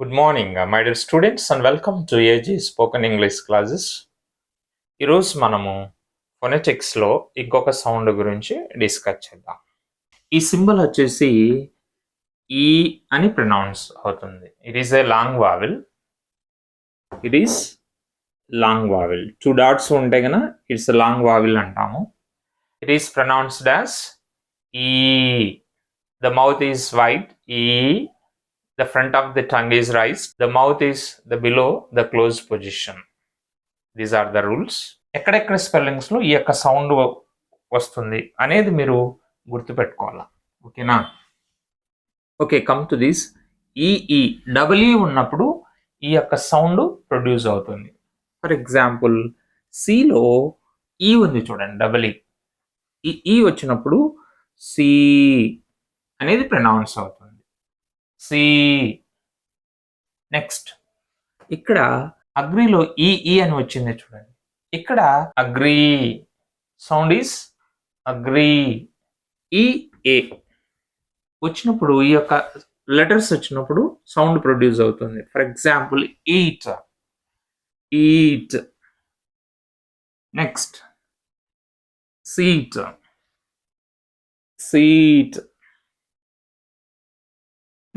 Good morning, my dear students, and welcome to AG Spoken English classes. ఈరోజు మనము ఫొనెటిక్స్లో ఇంకొక sound గురించి discuss చేద్దాం. ఈ సింబల్ వచ్చేసి ఈ అని ప్రొనౌన్స్ అవుతుంది. It is a long vowel. It is long vowel. 2 dots ఉంటే కనుక ఇట్స్ లాంగ్ వావెల్ అంటాము. ఇట్ ఈస్ ప్రొనౌన్స్డ్ యాజ్ ఈ. The mouth is wide. ఈ. The front of the tongue is raised. The mouth is below the closed position. These are the rules. ఎక్కడెక్కడ స్పెల్లింగ్స్లో ఈ యొక్క sound వస్తుంది అనేది మీరు గుర్తుపెట్టుకోవాలా. ఓకేనా? Okay, come to this. ఈ డబ్ల్యూ ఉన్నప్పుడు ఈ యొక్క సౌండ్ ప్రొడ్యూస్ అవుతుంది. ఫర్ ఎగ్జాంపుల్ సిలో ఈ ఉంది చూడండి, డబ్ల్యూ. ఈ వచ్చినప్పుడు సి అనేది ప్రొనౌన్స్ అవుతుంది. సి. నెక్స్ట్ ఇక్కడ అగ్రీలో ఈ అని వచ్చింది చూడండి. ఇక్కడ అగ్రీ సౌండ్ ఈస్ అగ్రీ. ఈ ఏ వచ్చినప్పుడు ఈ యొక్క లెటర్స్ వచ్చినప్పుడు సౌండ్ ప్రొడ్యూస్ అవుతుంది. For example eat, eat. Next seat, seat.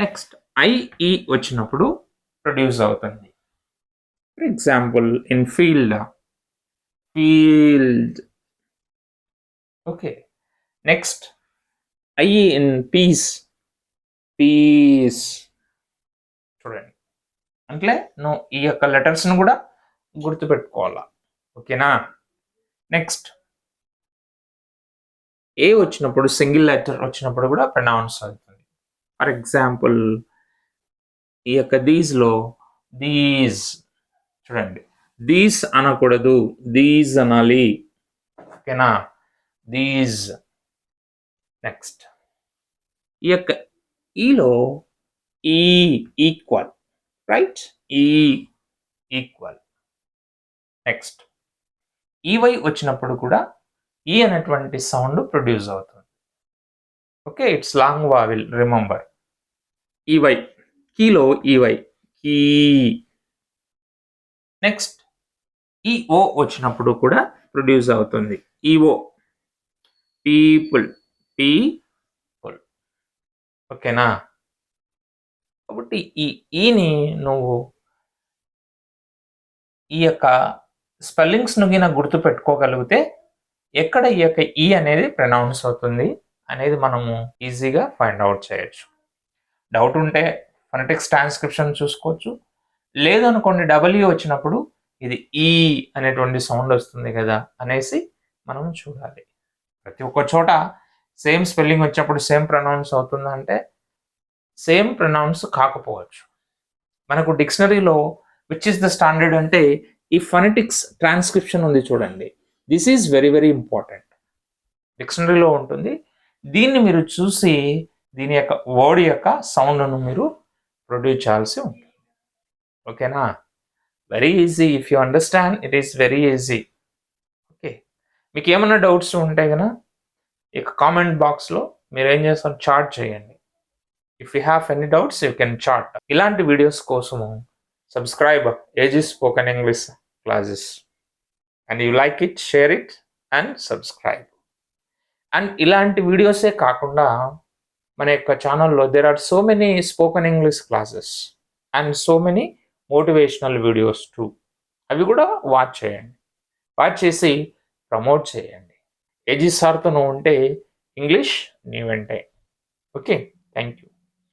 Next I E వచ్చినప్పుడు ప్రొడ్యూస్ అవుతుంది. For example in field, field. Okay, next I E in piece, piece. చూడండి, అంటే నువ్వు ఈ యొక్క లెటర్స్ను కూడా గుర్తుపెట్టుకోవాలా. ఓకేనా? నెక్స్ట్ ఏ వచ్చినప్పుడు సింగిల్ లెటర్ వచ్చినప్పుడు కూడా ప్రొనౌన్స్ అవుతుంది. ఫర్ ఎగ్జాంపుల్ ఈ యొక్క దీస్లో దీస్. చూడండి, దీస్ అనకూడదు, దీస్ అనాలి. ఓకేనా? దీస్. నెక్స్ట్ ఈ యొక్క ఈలో E equal, right? E equal. Next E Y వచ్చినప్పుడు కూడా ఈ అనేటువంటి సౌండ్ ప్రొడ్యూస్ అవుతుంది. Okay, it's long vowel, remember. E Y, కీలో ఈవై, కీ. నెక్స్ట్ ఈఓ వచ్చినప్పుడు కూడా ప్రొడ్యూస్ అవుతుంది. E O, people, people. ఓకేనా? కాబట్టి ఈ ఈని నువ్వు ఈ యొక్క స్పెల్లింగ్స్ను గిన గుర్తు పెట్టుకోగలిగితే ఎక్కడ ఈ యొక్క ఈ అనేది ప్రొనౌన్స్ అవుతుంది అనేది మనము ఈజీగా ఫైండ్ అవుట్ చేయొచ్చు. డౌట్ ఉంటే ఫొనెటిక్స్ ట్రాన్స్క్రిప్షన్ చూసుకోవచ్చు. లేదనుకోండి డబ్ల్యూ వచ్చినప్పుడు ఇది ఈ అనేటువంటి సౌండ్ వస్తుంది కదా అనేసి మనం చూడాలి. ప్రతి ఒక్క చోట సేమ్ స్పెల్లింగ్ వచ్చినప్పుడు సేమ్ ప్రొనౌన్స్ అవుతుందంటే సేమ్ ప్రొనౌన్స్ కాకపోవచ్చు. మనకు డిక్షనరీలో విచ్ ఇస్ ద స్టాండర్డ్ అంటే ఈ ఫొనెటిక్స్ ట్రాన్స్క్రిప్షన్ ఉంది చూడండి. This is very very important. డిక్షనరీలో ఉంటుంది. దీన్ని మీరు చూసి దీని యొక్క వర్డ్ యొక్క సౌండ్ను మీరు ప్రొడ్యూస్ చేయాల్సి ఉంటుంది. ఓకేనా? Very easy. If you understand, it is very easy. Okay, మీకు ఏమైనా డౌట్స్ ఉంటే కనుక ఇక కామెంట్ బాక్స్లో మీరు ఏం చేస్తారు, చాట్ చేయండి. If you have any doubts you can chat. ఇలాంటి వీడియోస్ కోసము subscribe A G spoken English classes. And you like it, share it and subscribe. And ఇలాంటి వీడియోసే కాకుండా మన యొక్క ఛానల్లో there are so many spoken English classes and so many motivational videos too. అవి కూడా వాచ్ చేయండి. వాచ్ చేసి ప్రమోట్ చేయండి. ఏజీ సార్తో నువ్వు ఉంటే ఇంగ్లీష్ నీ వెంటే. Okay, thank you.